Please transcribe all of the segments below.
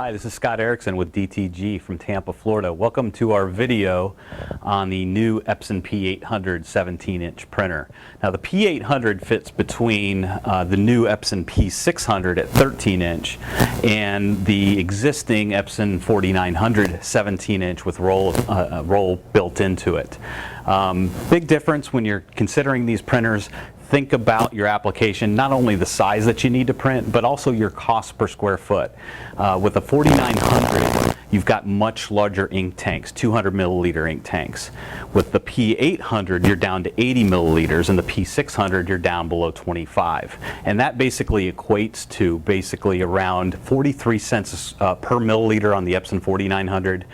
Hi, this is Scott Erickson with DTG from Tampa, Florida. Welcome to our video on the new Epson P800 17-inch printer. Now the P800 fits between the new Epson P600 at 13-inch and the existing Epson 4900 17-inch with roll built into it. Big difference when you're considering these printers. Think about your application, not only the size that you need to print, but also your cost per square foot. With a 4900, you've got much larger ink tanks, 200 milliliter ink tanks. With the P800, you're down to 80 milliliters, and the P600, you're down below 25. And that basically equates to around 43 cents per milliliter on the Epson 4900.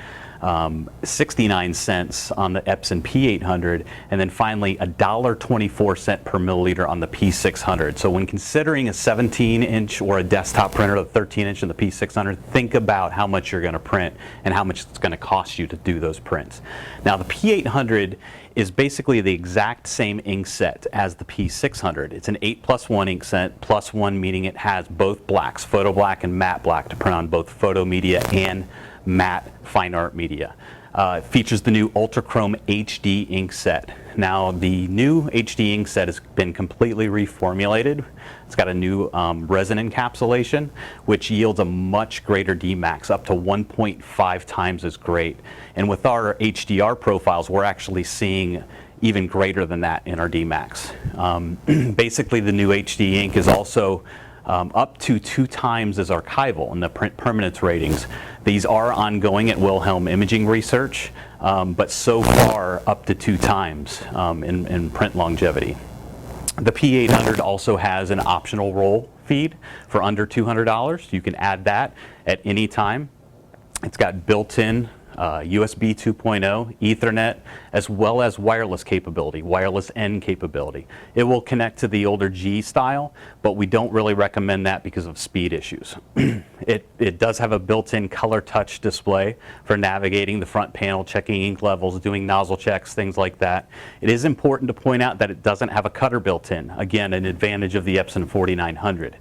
69 cents on the Epson P800, and then finally $1.24 per milliliter on the P600. So when considering a 17-inch or a desktop printer, the 13-inch and the P600, think about how much you're going to print and how much it's going to cost you to do those prints. Now the P800 is basically the exact same ink set as the P600. It's an 8+1 ink set, +1 meaning it has both blacks, photo black and matte black, to print on both photo media and matte fine art media. It features the new Ultrachrome HD ink set. Now the new HD ink set has been completely reformulated. It's got a new resin encapsulation, which yields a much greater Dmax, up to 1.5 times as great. And with our HDR profiles, we're actually seeing even greater than that in our Dmax. Basically, the new HD ink is also up to 2 times as archival in the print permanence ratings. These are ongoing at Wilhelm Imaging Research, but so far up to 2 times in print longevity. The P800 also has an optional roll feed for under $200. You can add that at any time. It's got built-in USB 2.0, Ethernet, as well as wireless capability, wireless N capability. It will connect to the older G style, but we don't really recommend that because of speed issues. It does have a built-in color touch display for navigating the front panel, checking ink levels, doing nozzle checks, things like that. It is important to point out that it doesn't have a cutter built in. Again, an advantage of the Epson 4900.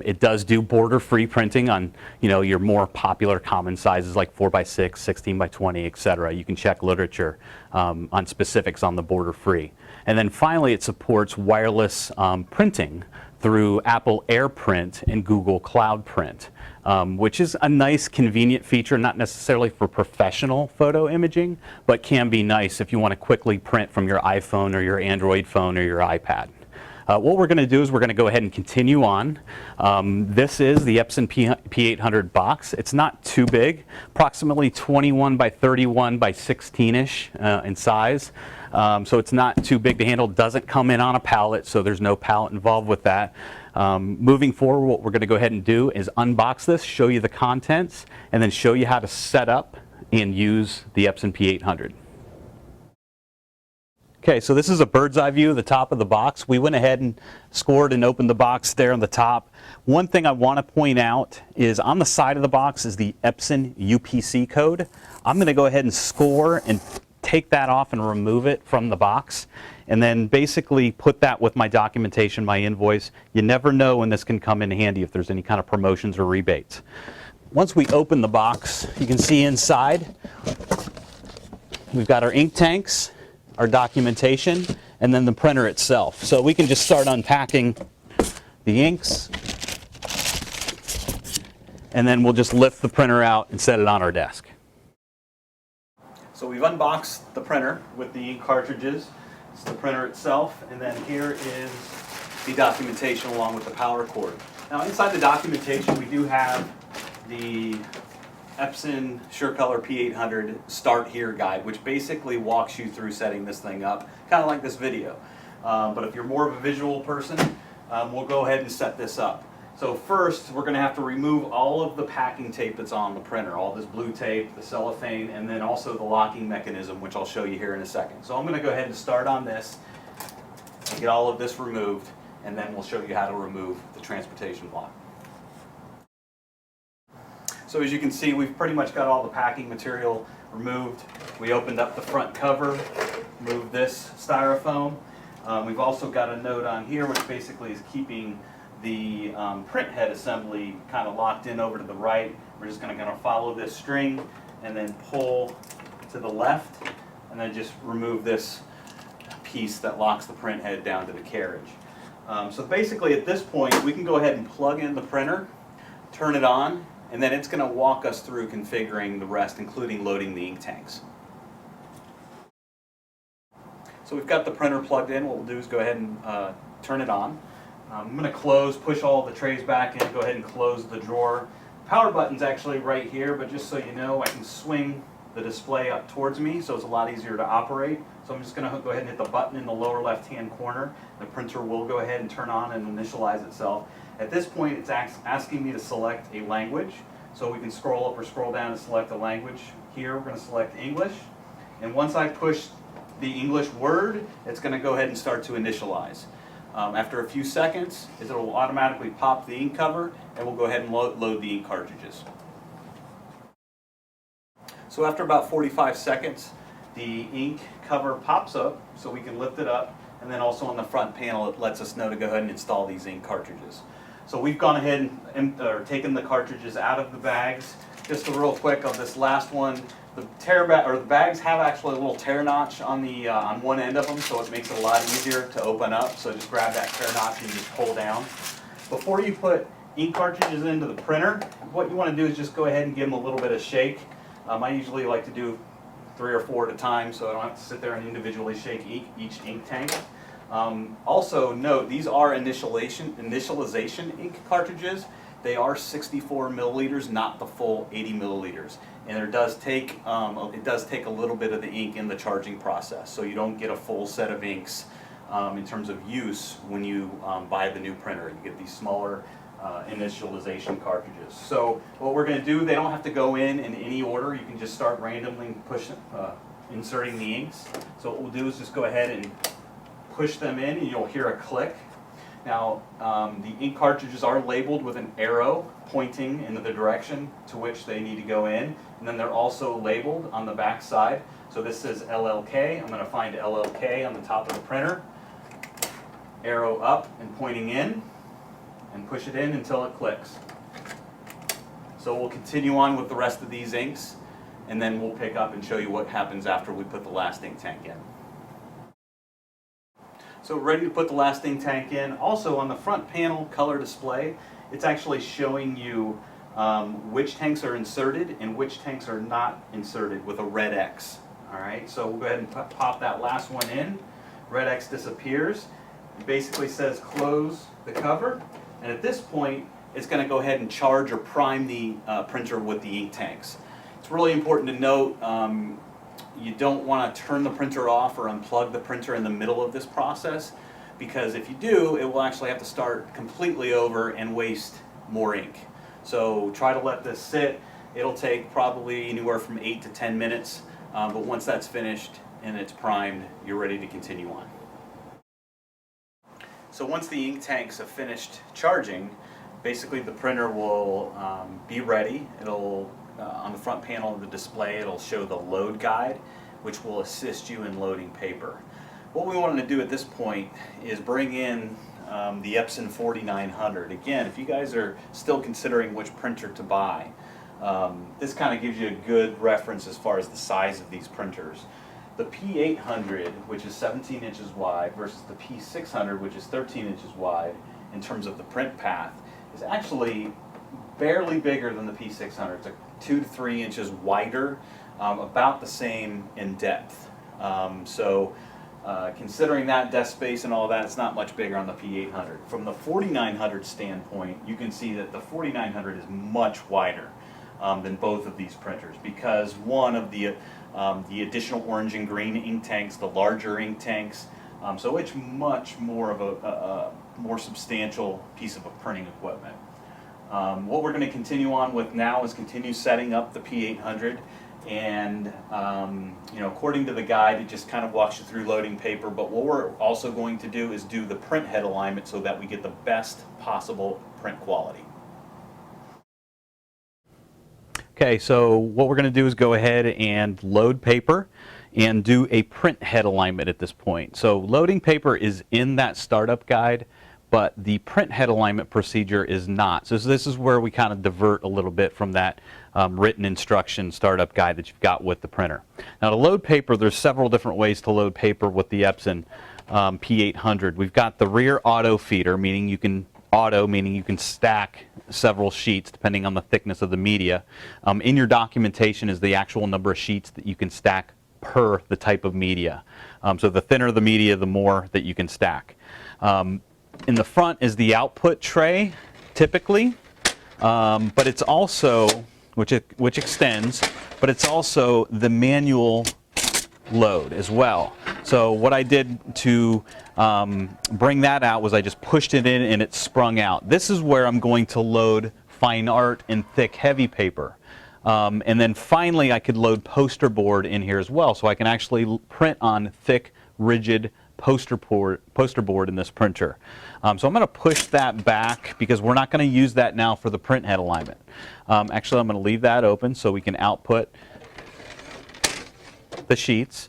It does do border-free printing on, your more popular common sizes like 4x6, 16x20, etc. You can check literature on specifics on the border-free. And then finally, it supports wireless printing through Apple AirPrint and Google Cloud Print, which is a nice, convenient feature, not necessarily for professional photo imaging, but can be nice if you want to quickly print from your iPhone or your Android phone or your iPad. What we're going to do is we're going to go ahead and continue on. This is the Epson P800 box. It's not too big, approximately 21 by 31 by 16-ish in size. So it's not too big to handle. It doesn't come in on a pallet, so there's no pallet involved with that. Moving forward, what we're going to go ahead and do is unbox this, show you the contents, and then show you how to set up and use the Epson P800. Okay, so this is a bird's eye view of the top of the box. We went ahead and scored and opened the box there on the top. One thing I want to point out is on the side of the box is the Epson UPC code. I'm going to go ahead and score and take that off and remove it from the box, and then basically put that with my documentation, my invoice. You never know when this can come in handy if there's any kind of promotions or rebates. Once we open the box, you can see inside we've got our ink tanks, our documentation, and then the printer itself. So we can just start unpacking the inks, and then we'll just lift the printer out and set it on our desk. So we've unboxed the printer with the ink cartridges. It's the printer itself, and then here is the documentation along with the power cord. Now inside the documentation we do have the Epson Surecolor P800 Start Here guide, which basically walks you through setting this thing up, kind of like this video. But if you're more of a visual person, we'll go ahead and set this up. So first, we're going to have to remove all of the packing tape that's on the printer, all this blue tape, the cellophane, and then also the locking mechanism, which I'll show you here in a second. So I'm going to go ahead and start on this and get all of this removed, and then we'll show you how to remove the transportation block. So as you can see, we've pretty much got all the packing material removed. We opened up the front cover, moved this styrofoam. We've also got a note on here which basically is keeping the print head assembly kind of locked in over to the right, We're just going to follow this string and then pull to the left, and then just remove this piece that locks the print head down to the carriage. So basically at this point we can go ahead and plug in the printer, turn it on, and then it's going to walk us through configuring the rest, including loading the ink tanks. So we've got the printer plugged in. What we'll do is go ahead and turn it on. I'm going to push all the trays back in, go ahead and close the drawer. Power button's actually right here, but just so you know, I can swing the display up towards me, so it's a lot easier to operate. So I'm just going to go ahead and hit the button in the lower left-hand corner. The printer will go ahead and turn on and initialize itself. At this point, it's asking me to select a language. So we can scroll up or scroll down and select a language. Here, we're going to select English. And once I push the English word, it's going to go ahead and start to initialize. After a few seconds, it will automatically pop the ink cover, and we'll go ahead and load the ink cartridges. So after about 45 seconds, the ink cover pops up, so we can lift it up, and then also on the front panel it lets us know to go ahead and install these ink cartridges. So we've gone ahead and taken the cartridges out of the bags. Just real quick on this last one, the bags have actually a little tear notch on the on one end of them, so it makes it a lot easier to open up. So just grab that tear notch and just pull down. Before you put ink cartridges into the printer, what you want to do is just go ahead and give them a little bit of shake. I usually like to do 3 or 4 at a time, so I don't have to sit there and individually shake each ink tank. Also note, these are initialization ink cartridges. They are 64 milliliters, not the full 80 milliliters. And it does take a little bit of the ink in the charging process, so you don't get a full set of inks in terms of use when you buy the new printer. You get these smaller initialization cartridges. So what we're going to do, they don't have to go in any order. You can just start randomly inserting the inks. So what we'll do is just go ahead and push them in, and you'll hear a click. Now, the ink cartridges are labeled with an arrow pointing in the direction to which they need to go in, and then they're also labeled on the back side. So this says LLK. I'm going to find LLK on the top of the printer, arrow up and pointing in, and push it in until it clicks. So we'll continue on with the rest of these inks, and then we'll pick up and show you what happens after we put the last ink tank in. So ready to put the last ink tank in. Also on the front panel color display, it's actually showing you which tanks are inserted and which tanks are not inserted with a red X. All right, so we'll go ahead and pop that last one in. Red X disappears. It basically says close the cover. And at this point, it's going to go ahead and charge or prime the printer with the ink tanks. It's really important to note, you don't want to turn the printer off or unplug the printer in the middle of this process, because if you do, it will actually have to start completely over and waste more ink. So try to let this sit. It'll take probably anywhere from 8 to 10 minutes, but once that's finished and it's primed, you're ready to continue on. So once the ink tanks have finished charging, basically the printer will be ready. It'll on the front panel of the display, it'll show the load guide, which will assist you in loading paper. What we wanted to do at this point is bring in the Epson 4900. Again, if you guys are still considering which printer to buy, this kind of gives you a good reference as far as the size of these printers. The P800, which is 17 inches wide, versus the P600, which is 13 inches wide, in terms of the print path, is actually barely bigger than the P600. It's 2 to 3 inches wider, about the same in depth. Considering that desk space and all that, it's not much bigger on the P800. From the 4900 standpoint, you can see that the 4900 is much wider than both of these printers, because one of the additional orange and green ink tanks, the larger ink tanks, so it's much more of a more substantial piece of printing equipment. What we're going to continue on with now is continue setting up the P800, and according to the guide, it just kind of walks you through loading paper, but what we're also going to do is do the print head alignment so that we get the best possible print quality. Okay, so what we're going to do is go ahead and load paper and do a print head alignment at this point. So loading paper is in that startup guide, but the print head alignment procedure is not. So this is where we kind of divert a little bit from that written instruction startup guide that you've got with the printer. Now to load paper, there's several different ways to load paper with the Epson P800. We've got the rear auto feeder, meaning you can stack several sheets depending on the thickness of the media. In your documentation is the actual number of sheets that you can stack per the type of media. So the thinner the media, the more that you can stack. In the front is the output tray, typically, but it's also, which extends, but it's also the manual load as well. So what I did to bring that out was I just pushed it in and it sprung out. This is where I'm going to load fine art and thick heavy paper. And then finally I could load poster board in here as well, so I can actually print on thick, rigid poster board in this printer. So I'm going to push that back because we're not going to use that now for the print head alignment. Actually, I'm going to leave that open so we can output the sheets.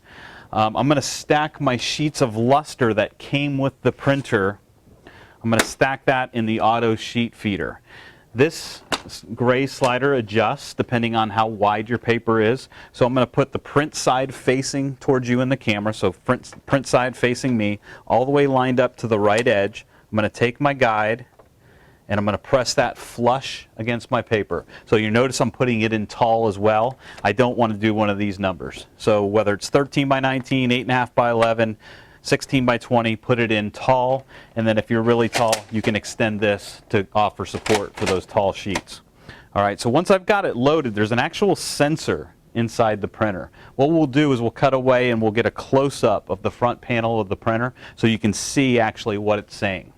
I'm going to stack my sheets of luster that came with the printer. I'm going to stack that in the auto sheet feeder. This gray slider adjusts depending on how wide your paper is. So I'm going to put the print side facing towards you in the camera, so print side facing me, all the way lined up to the right edge. I'm going to take my guide and I'm going to press that flush against my paper. So you notice I'm putting it in tall as well. I don't want to do one of these numbers. So whether it's 13 by 19, 8.5 by 11, 16 by 20, put it in tall, and then if you're really tall, you can extend this to offer support for those tall sheets. All right, so once I've got it loaded, there's an actual sensor inside the printer. What we'll do is we'll cut away and we'll get a close-up of the front panel of the printer so you can see actually what it's saying.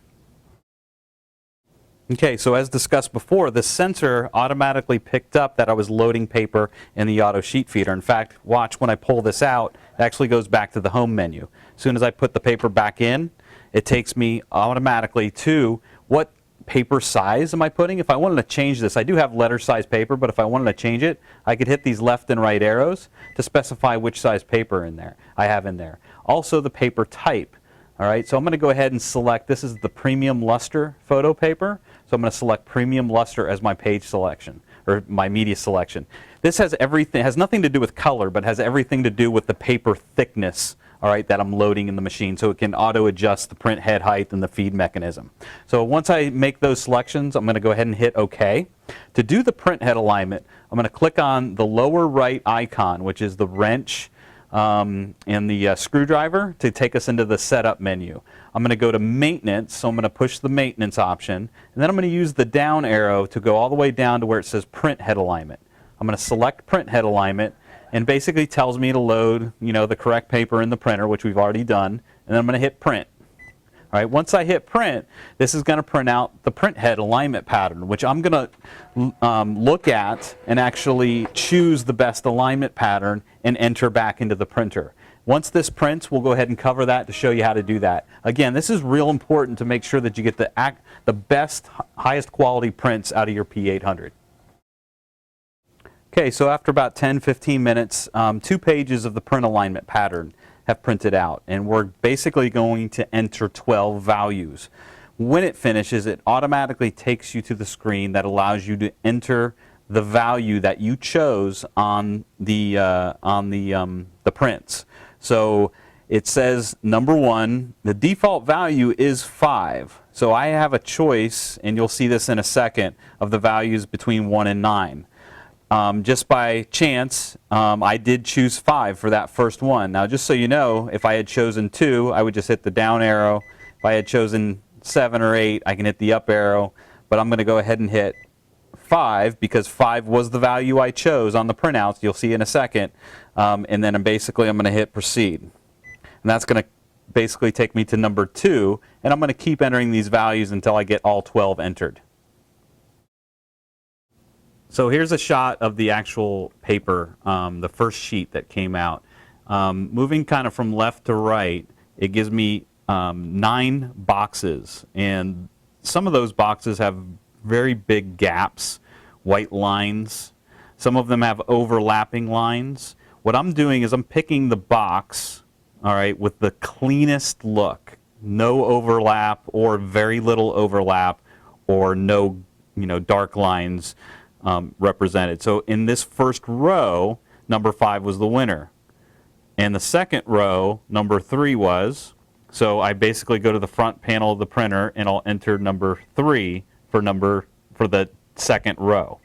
Okay, so as discussed before, the sensor automatically picked up that I was loading paper in the auto sheet feeder. In fact, watch when I pull this out, it actually goes back to the home menu. As soon as I put the paper back in, it takes me automatically to what paper size am I putting. If I wanted to change this, I do have letter size paper, but if I wanted to change it, I could hit these left and right arrows to specify which size paper I have in there. Also the paper type. All right, so I'm going to go ahead and select, this is the premium luster photo paper. So I'm going to select premium luster as my page selection, or my media selection. This has everything, has nothing to do with color, but has everything to do with the paper thickness, all right, that I'm loading in the machine, so it can auto adjust the print head height and the feed mechanism. So once I make those selections, I'm going to go ahead and hit OK. To do the print head alignment, I'm going to click on the lower right icon, which is the wrench and the screwdriver, to take us into the setup menu. I'm going to go to maintenance, so I'm going to push the maintenance option, and then I'm going to use the down arrow to go all the way down to where it says print head alignment. I'm going to select print head alignment, and basically tells me to load, the correct paper in the printer, which we've already done, and then I'm going to hit print. All right, once I hit print, this is going to print out the print head alignment pattern, which I'm going to look at and actually choose the best alignment pattern and enter back into the printer. Once this prints, we'll go ahead and cover that to show you how to do that. Again, this is real important to make sure that you get the best, highest quality prints out of your P800. Okay, so after about 10-15 minutes, 2 pages of the print alignment pattern have printed out, and we're basically going to enter 12 values. When it finishes, it automatically takes you to the screen that allows you to enter the value that you chose on the prints. So it says number 1, the default value is 5. So I have a choice, and you'll see this in a second, of the values between 1 and 9. Just by chance, I did choose 5 for that first one. Now, just so you know, if I had chosen 2, I would just hit the down arrow. If I had chosen 7 or 8, I can hit the up arrow. But I'm going to go ahead and hit 5 because 5 was the value I chose on the printouts. You'll see in a second. And then I'm going to hit proceed. And that's going to basically take me to number 2. And I'm going to keep entering these values until I get all 12 entered. So here's a shot of the actual paper, the first sheet that came out. Moving kind of from left to right, it gives me 9 boxes, and some of those boxes have very big gaps, white lines. Some of them have overlapping lines. What I'm doing is I'm picking the box, all right, with the cleanest look. no overlap or very little overlap or no dark lines represented. So in this first row, number 5 was the winner. And the second row, number 3 was. So I basically go to the front panel of the printer and I'll enter number 3 for the second row.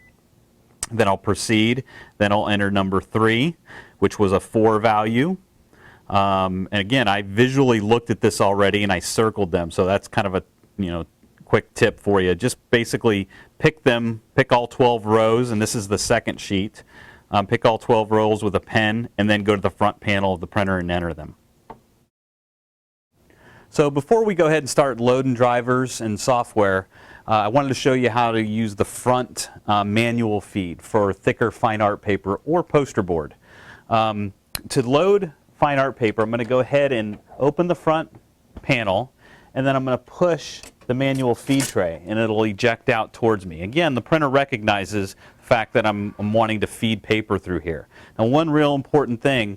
Then I'll proceed. Then I'll enter number 3, which was a 4 value. And again, I visually looked at this already and I circled them. So that's kind of a quick tip for you. Just basically pick all 12 rows, and this is the second sheet. Pick all 12 rows with a pen and then go to the front panel of the printer and enter them. So before we go ahead and start loading drivers and software, I wanted to show you how to use the front manual feed for thicker fine art paper or poster board. To load fine art paper, I'm going to go ahead and open the front panel, and then I'm going to push the manual feed tray and it'll eject out towards me. Again, the printer recognizes the fact that I'm wanting to feed paper through here. Now, one real important thing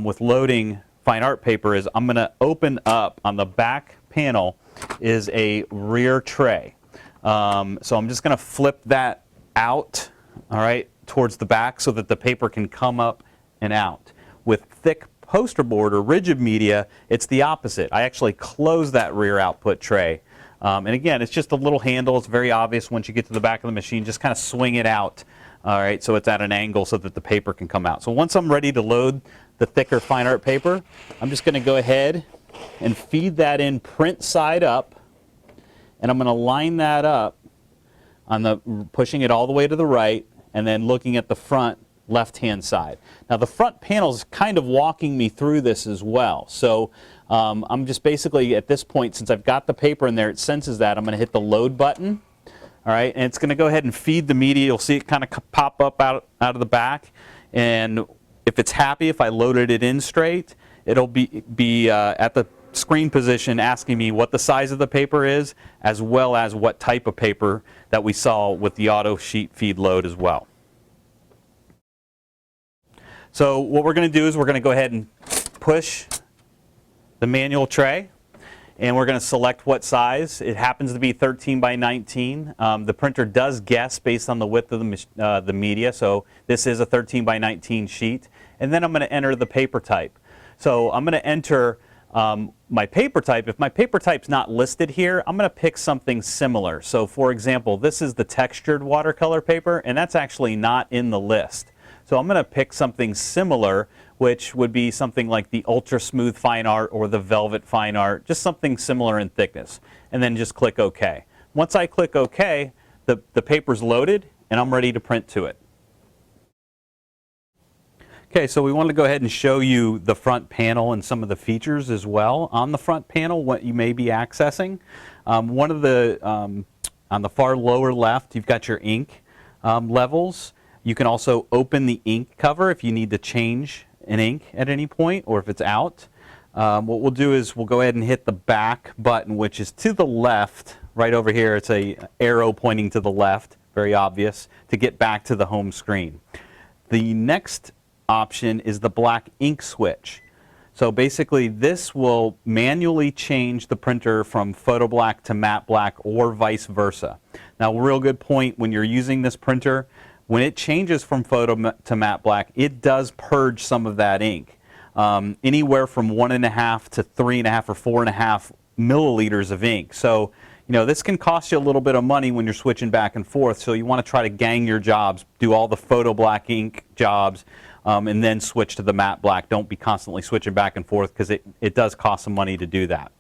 with loading fine art paper is I'm going to open up on the back panel is a rear tray. So I'm just going to flip that out, all right, towards the back so that the paper can come up and out. With thick poster board or rigid media, it's the opposite. I actually close that rear output tray. And again, it's just a little handle. It's very obvious once you get to the back of the machine. Just kind of swing it out, all right, so it's at an angle so that the paper can come out. So once I'm ready to load the thicker fine art paper, I'm just going to go ahead and feed that in print side up, and I'm going to line that up on pushing it all the way to the right and then looking at the front left-hand side. Now the front panel is kind of walking me through this as well. So I'm just basically at this point, since I've got the paper in there, it senses that. I'm going to hit the load button, all right, and it's going to go ahead and feed the media. You'll see it kind of pop up out of the back, and if it's happy, if I loaded it in straight, it'll be at the screen position asking me what the size of the paper is, as well as what type of paper that we saw with the auto sheet feed load as well. So what we're going to do is we're going to go ahead and push the manual tray, and we're going to select what size. It happens to be 13 by 19. The printer does guess based on the width of the media, so this is a 13 by 19 sheet. And then I'm going to enter the paper type. So I'm going to enter my paper type. If my paper type's not listed here, I'm going to pick something similar. So for example, this is the textured watercolor paper, and that's actually not in the list. So I'm going to pick something similar, which would be something like the ultra smooth fine art or the velvet fine art, just something similar in thickness, and then just click OK. Once I click OK, the paper's loaded and I'm ready to print to it. Okay, so we want to go ahead and show you the front panel and some of the features as well. On the front panel, what you may be accessing, one of the, on the far lower left, you've got your ink levels. You can also open the ink cover if you need to change an ink at any point or if it's out. What we'll do is we'll go ahead and hit the back button, which is to the left, right over here. It's a arrow pointing to the left, very obvious, to get back to the home screen. The next option is the black ink switch. So basically this will manually change the printer from photo black to matte black or vice versa. Now, a real good point when you're using this printer, when it changes from photo to matte black, it does purge some of that ink. Anywhere from 1.5 to 3.5 or 4.5 milliliters of ink. So, this can cost you a little bit of money when you're switching back and forth. So you want to try to gang your jobs, do all the photo black ink jobs, and then switch to the matte black. Don't be constantly switching back and forth because it does cost some money to do that.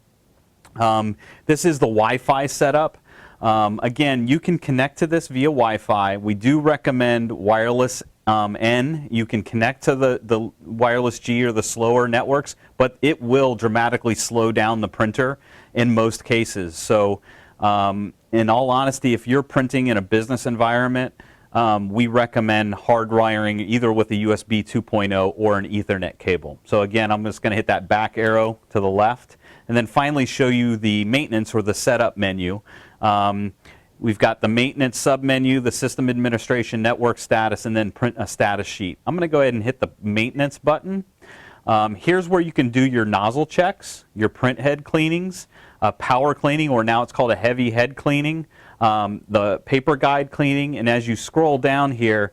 This is the Wi-Fi setup. Again, you can connect to this via Wi-Fi. We do recommend wireless N. You can connect to the wireless G or the slower networks, but it will dramatically slow down the printer in most cases. So in all honesty, if you're printing in a business environment, we recommend hardwiring either with a USB 2.0 or an Ethernet cable. So again, I'm just going to hit that back arrow to the left and then finally show you the maintenance or the setup menu. We've got the maintenance submenu, the system administration, network status, and then print a status sheet. I'm going to go ahead and hit the maintenance button. Here's where you can do your nozzle checks, your print head cleanings, power cleaning, or now it's called a heavy head cleaning, the paper guide cleaning, and as you scroll down here,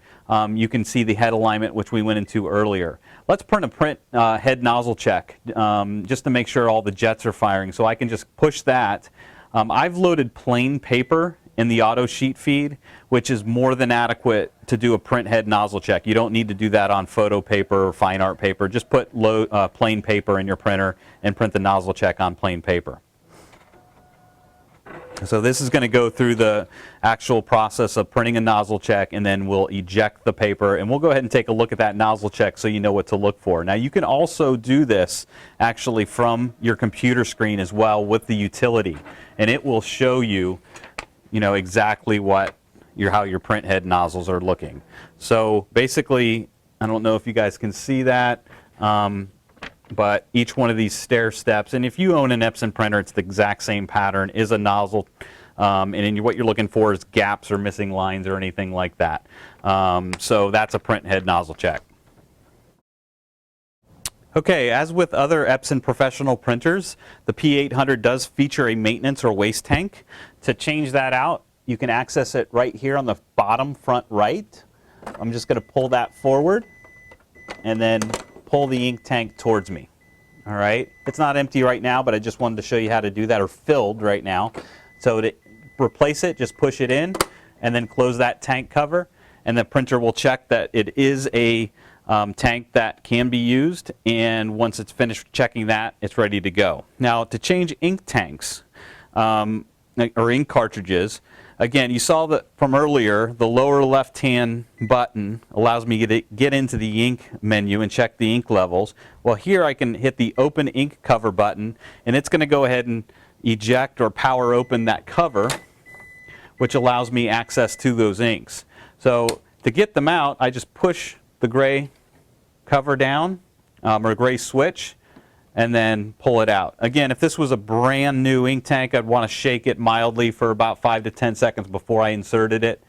you can see the head alignment, which we went into earlier. Let's print a print head nozzle check just to make sure all the jets are firing. So I can just push that. I've loaded plain paper in the auto sheet feed, which is more than adequate to do a print head nozzle check. You don't need to do that on photo paper or fine art paper. Just put plain paper in your printer and print the nozzle check on plain paper. So this is going to go through the actual process of printing a nozzle check, and then we'll eject the paper, and we'll go ahead and take a look at that nozzle check so you know what to look for. Now you can also do this actually from your computer screen as well with the utility, and it will show you, exactly how your print head nozzles are looking. So basically, I don't know if you guys can see that, but each one of these stair steps, and if you own an Epson printer, it's the exact same pattern, is a nozzle, and what you're looking for is gaps or missing lines or anything like that. So that's a print head nozzle check. Okay, as with other Epson professional printers, the P800 does feature a maintenance or waste tank. To change that out, you can access it right here on the bottom front right. I'm just going to pull that forward and then pull the ink tank towards me. All right, it's not empty right now, but I just wanted to show you how to do that, or filled right now. So to replace it, just push it in and then close that tank cover, and the printer will check that it is a tank that can be used, and once it's finished checking that, it's ready to go. Now to change ink tanks or ink cartridges, again, you saw that from earlier, the lower left hand button allows me to get into the ink menu and check the ink levels. Well, here I can hit the open ink cover button, and it's going to go ahead and eject or power open that cover, which allows me access to those inks. So to get them out, I just push the gray cover down, or gray switch, and then pull it out. Again, if this was a brand new ink tank, I'd want to shake it mildly for about 5 to 10 seconds before I inserted it,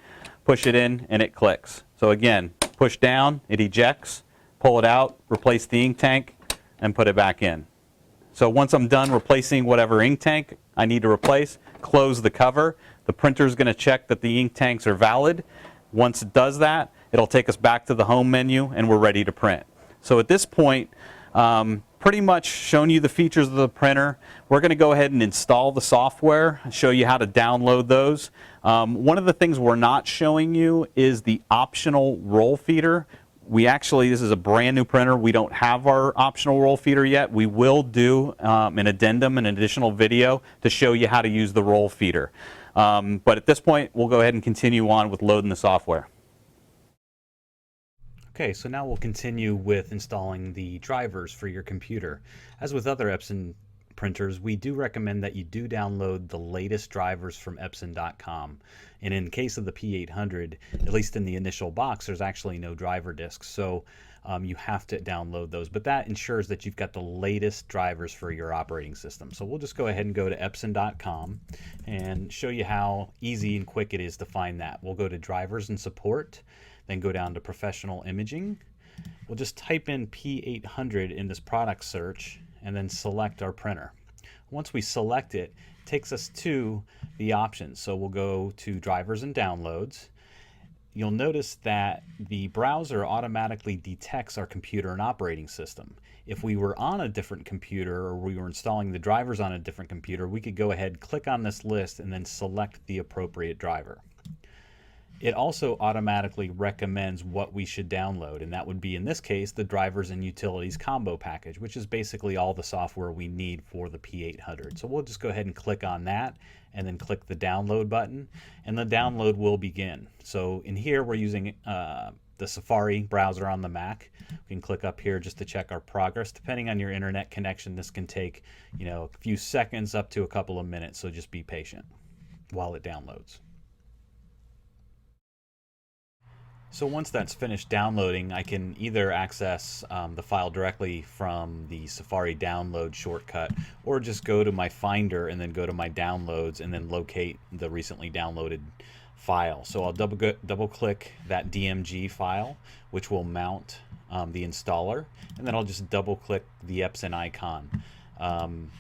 push it in, and it clicks. So again, push down, it ejects, pull it out, replace the ink tank, and put it back in. So once I'm done replacing whatever ink tank I need to replace, close the cover. The printer is going to check that the ink tanks are valid. Once it does that, it'll take us back to the home menu, and we're ready to print. So at this point, pretty much shown you the features of the printer. We're going to go ahead and install the software, show you how to download those. One of the things we're not showing you is the optional roll feeder. This is a brand new printer. We don't have our optional roll feeder yet. We will do an addendum, an additional video to show you how to use the roll feeder. But at this point, we'll go ahead and continue on with loading the software. Okay, so now we'll continue with installing the drivers for your computer. As with other Epson printers, we do recommend that you do download the latest drivers from Epson.com. And in case of the P800, at least in the initial box, there's actually no driver disks, so you have to download those. But that ensures that you've got the latest drivers for your operating system. So we'll just go ahead and go to Epson.com and show you how easy and quick it is to find that. We'll go to Drivers and Support, then go down to Professional Imaging. We'll just type in P800 in this product search and then select our printer. Once we select it, it takes us to the options. So we'll go to Drivers and Downloads. You'll notice that the browser automatically detects our computer and operating system. If we were on a different computer, or we were installing the drivers on a different computer, we could go ahead, click on this list, and then select the appropriate driver. It also automatically recommends what we should download, and that would be, in this case, the Drivers and Utilities Combo Package, which is basically all the software we need for the P800. So we'll just go ahead and click on that, and then click the download button, and the download will begin. So in here we're using the Safari browser on the Mac. We can click up here just to check our progress. Depending on your internet connection, this can take a few seconds up to a couple of minutes, so just be patient while it downloads. So once that's finished downloading, I can either access the file directly from the Safari download shortcut, or just go to my Finder and then go to my downloads and then locate the recently downloaded file. So I'll double click that DMG file, which will mount the installer, and then I'll just double click the Epson icon.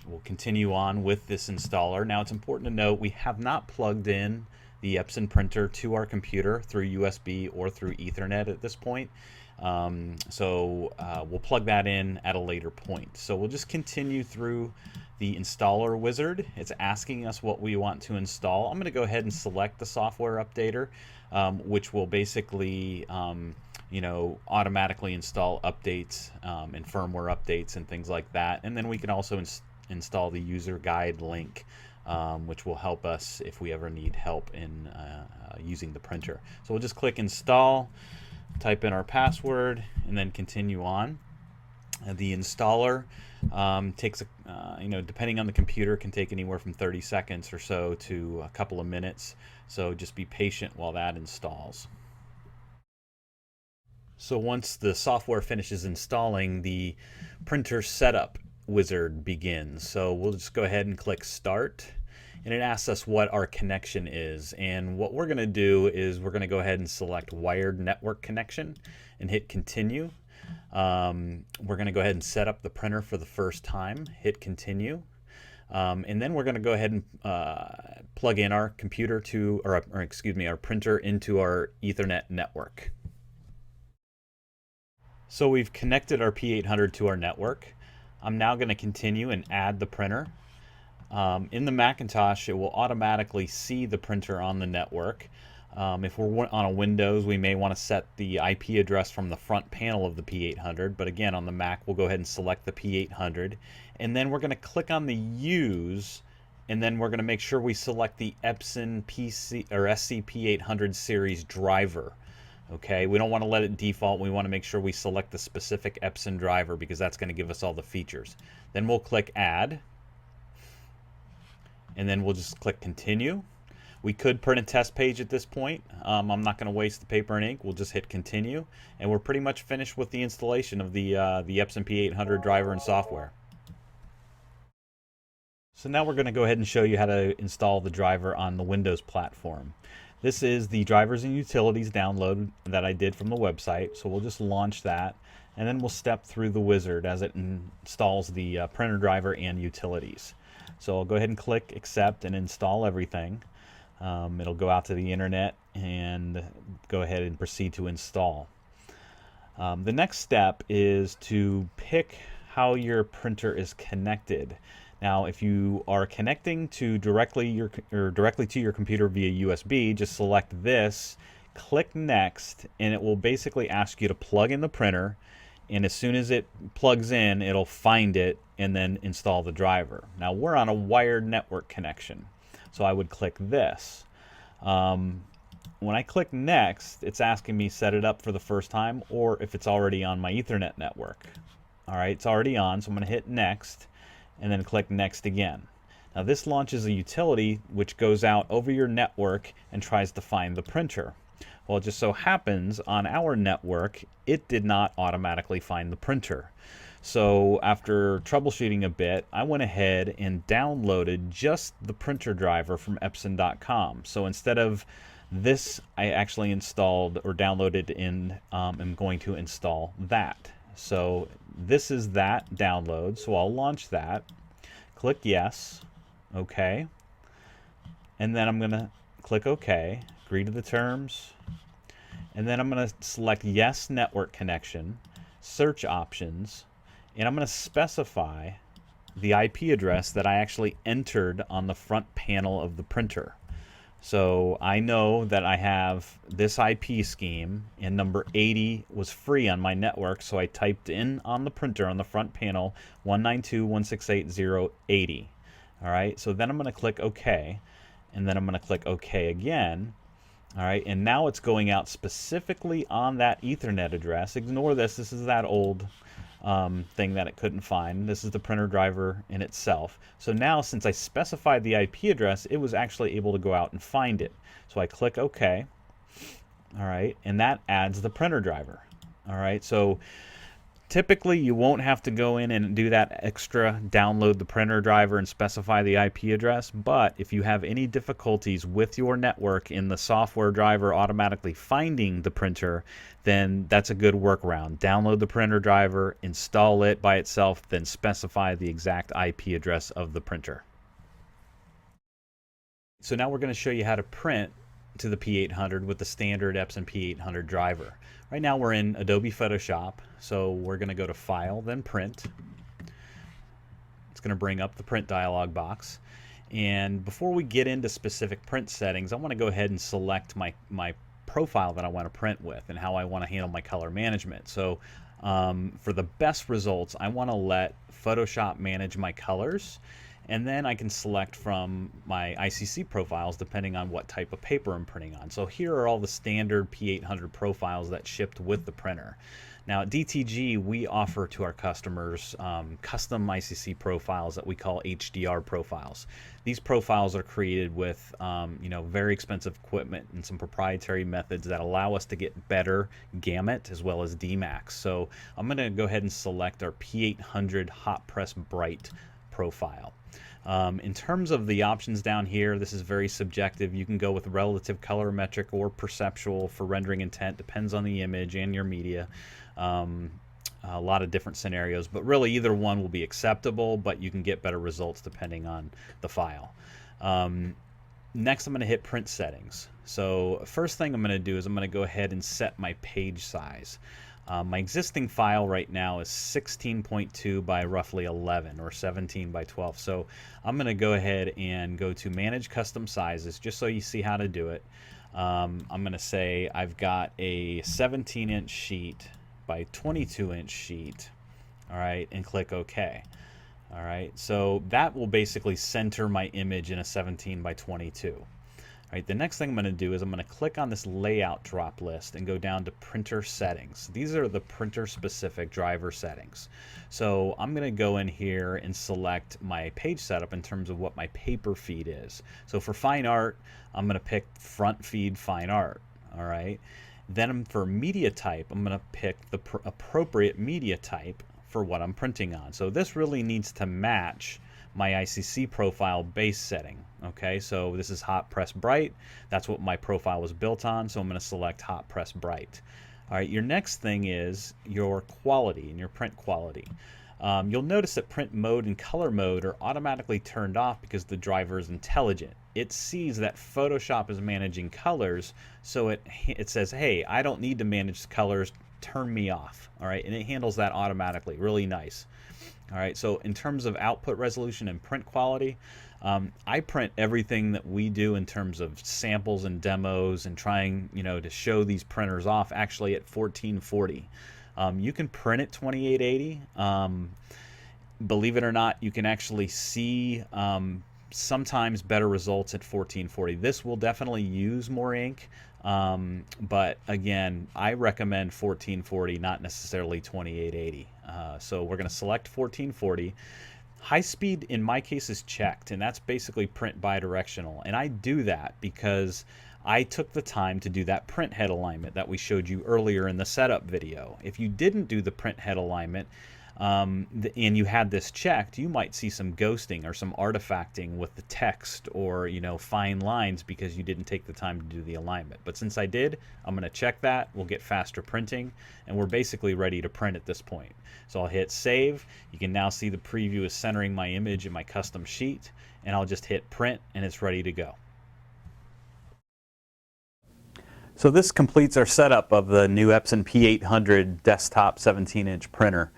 We'll continue on with this installer. Now it's important to note we have not plugged in the Epson printer to our computer through USB or through Ethernet at this point. We'll plug that in at a later point. So we'll just continue through the installer wizard. It's asking us what we want to install. I'm going to go ahead and select the software updater, which will basically automatically install updates and firmware updates and things like that. And then we can also install the user guide link, which will help us if we ever need help in using the printer. So we'll just click install, type in our password, and then continue on. The installer takes, depending on the computer, can take anywhere from 30 seconds or so to a couple of minutes. So just be patient while that installs. So once the software finishes installing, the printer setup wizard begins. So we'll just go ahead and click start, and it asks us what our connection is. And what we're going to do is we're going to go ahead and select wired network connection and hit continue. We're going to go ahead and set up the printer for the first time, hit continue. And then we're going to go ahead and plug in our computer to, our printer into our Ethernet network. So we've connected our P800 to our network. I'm now going to continue and add the printer. In the Macintosh, it will automatically see the printer on the network. If we're on a Windows, we may want to set the IP address from the front panel of the P800. But again, on the Mac, we'll go ahead and select the P800. And then we're going to click on the Use, and then we're going to make sure we select the Epson SC-P800 series driver. Okay, we don't want to let it default. We want to make sure we select the specific Epson driver because that's going to give us all the features. Then we'll click Add, and then we'll just click Continue. We could print a test page at this point. I'm not going to waste the paper and ink. We'll just hit Continue, and we're pretty much finished with the installation of the Epson P800 driver and software. So now we're going to go ahead and show you how to install the driver on the Windows platform. This is the drivers and utilities download that I did from the website. So we'll just launch that, and then we'll step through the wizard as it installs the printer driver and utilities. So I'll go ahead and click accept and install everything. It'll go out to the internet and go ahead and proceed to install. The next step is to pick how your printer is connected. Now, if you are connecting to directly to your computer via USB, just select this, click next, and it will basically ask you to plug in the printer. And as soon as it plugs in, it'll find it and then install the driver. Now, we're on a wired network connection, so I would click this. When I click next, it's asking me set it up for the first time or if it's already on my Ethernet network. All right, it's already on, so I'm going to hit next and then click next again. Now this launches a utility which goes out over your network and tries to find the printer. Well, it just so happens on our network it did not automatically find the printer. So after troubleshooting a bit, I went ahead and downloaded just the printer driver from Epson.com. So instead of this, I actually installed or downloaded in, I'm going to install that. So this is that download. So I'll launch that, click yes, okay. And then I'm going to click OK, agree to the terms. And then I'm going to select yes network connection, search options, and I'm going to specify the IP address that I actually entered on the front panel of the printer. So I know that I have this IP scheme, and number 80 was free on my network, so I typed in on the printer on the front panel 192.168.0.80. All right, so then I'm going to click OK, and then I'm going to click OK again. All right, and now it's going out specifically on that Ethernet address. Ignore this. This is that old thing that it couldn't find. This is the printer driver in itself. So now, since I specified the IP address, it was actually able to go out and find it. So I click OK. All right, and that adds the printer driver. All right, so Typically, you won't have to go in and do that extra download the printer driver and specify the IP address, but if you have any difficulties with your network in the software driver automatically finding the printer, then that's a good workaround. Download the printer driver, install it by itself, then specify the exact IP address of the printer. So now we're going to show you how to print to the P800 with the standard Epson P800 driver. Right now we're in Adobe Photoshop, so we're going to go to File, then Print. It's going to bring up the print dialog box. And before we get into specific print settings, I want to go ahead and select my profile that I want to print with and how I want to handle my color management. So for the best results, I want to let Photoshop manage my colors, and then I can select from my ICC profiles depending on what type of paper I'm printing on. So here are all the standard P800 profiles that shipped with the printer. Now at DTG, we offer to our customers custom ICC profiles that we call HDR profiles. These profiles are created with very expensive equipment and some proprietary methods that allow us to get better gamut as well as DMAX. So I'm going to go ahead and select our P800 Hot Press Bright profile. In terms of the options down here, this is very subjective. You can go with relative colorimetric or perceptual for rendering intent. Depends on the image and your media. A lot of different scenarios, but really either one will be acceptable, but you can get better results depending on the file. Next, I'm going to hit print settings. So first thing I'm going to do is I'm going to go ahead and set my page size. My existing file right now is 16.2 by roughly 11 or 17 by 12. So I'm going to go ahead and go to Manage Custom Sizes just so you see how to do it. I'm going to say I've got a 17-inch sheet by 22-inch sheet. All right, and click OK. All right, so that will basically center my image in a 17 by 22. All right, the next thing I'm going to do is I'm going to click on this layout drop list and go down to printer settings. These are the printer specific driver settings. So I'm going to go in here and select my page setup in terms of what my paper feed is. So for fine art, I'm going to pick front feed fine art. All right. Then for media type, I'm going to pick the appropriate media type for what I'm printing on. So this really needs to match my ICC profile base setting. Okay, so this is Hot Press Bright. That's what my profile was built on, so I'm going to select Hot Press Bright. All right, your next thing is your quality and your print quality. You'll notice that print mode and color mode are automatically turned off because the driver is intelligent. It sees that Photoshop is managing colors, so it says, hey, I don't need to manage the colors, turn me off. All right, and it handles that automatically. Really nice. All right, so in terms of output resolution and print quality, I print everything that we do in terms of samples and demos and trying, to show these printers off actually at 1440. You can print at 2880. Believe it or not, you can actually see sometimes better results at 1440. This will definitely use more ink, but again, I recommend 1440, not necessarily 2880. So we're going to select 1440. High speed in my case is checked, and that's basically print bidirectional. And I do that because I took the time to do that print head alignment that we showed you earlier in the setup video. If you didn't do the print head alignment, and you had this checked, you might see some ghosting or some artifacting with the text or fine lines because you didn't take the time to do the alignment. But since I did, I'm going to check that. We'll get faster printing, and we're basically ready to print at this point. So I'll hit save. You can now see the preview is centering my image in my custom sheet, and I'll just hit print and it's ready to go. So this completes our setup of the new Epson P800 desktop 17-inch printer.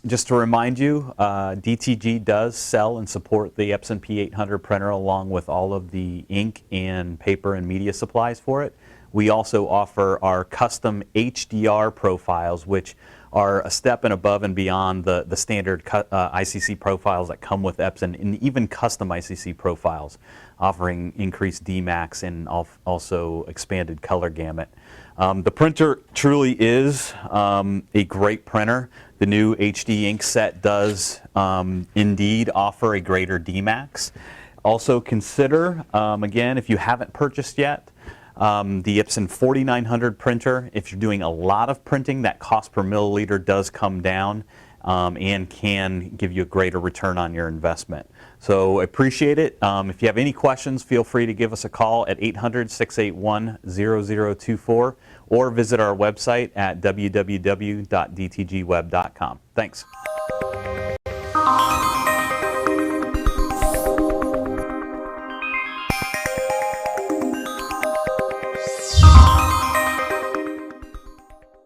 Just to remind you, DTG does sell and support the Epson P800 printer along with all of the ink and paper and media supplies for it. We also offer our custom HDR profiles, which are a step and above and beyond the standard ICC profiles that come with Epson, and even custom ICC profiles, offering increased DMAX and also expanded color gamut. The printer truly is a great printer. The new HD ink set does indeed offer a greater DMAX. Also consider, again, if you haven't purchased yet, The Epson 4900 printer, if you're doing a lot of printing, that cost per milliliter does come down and can give you a greater return on your investment. So appreciate it. If you have any questions, feel free to give us a call at 800-681-0024 or visit our website at www.dtgweb.com. Thanks.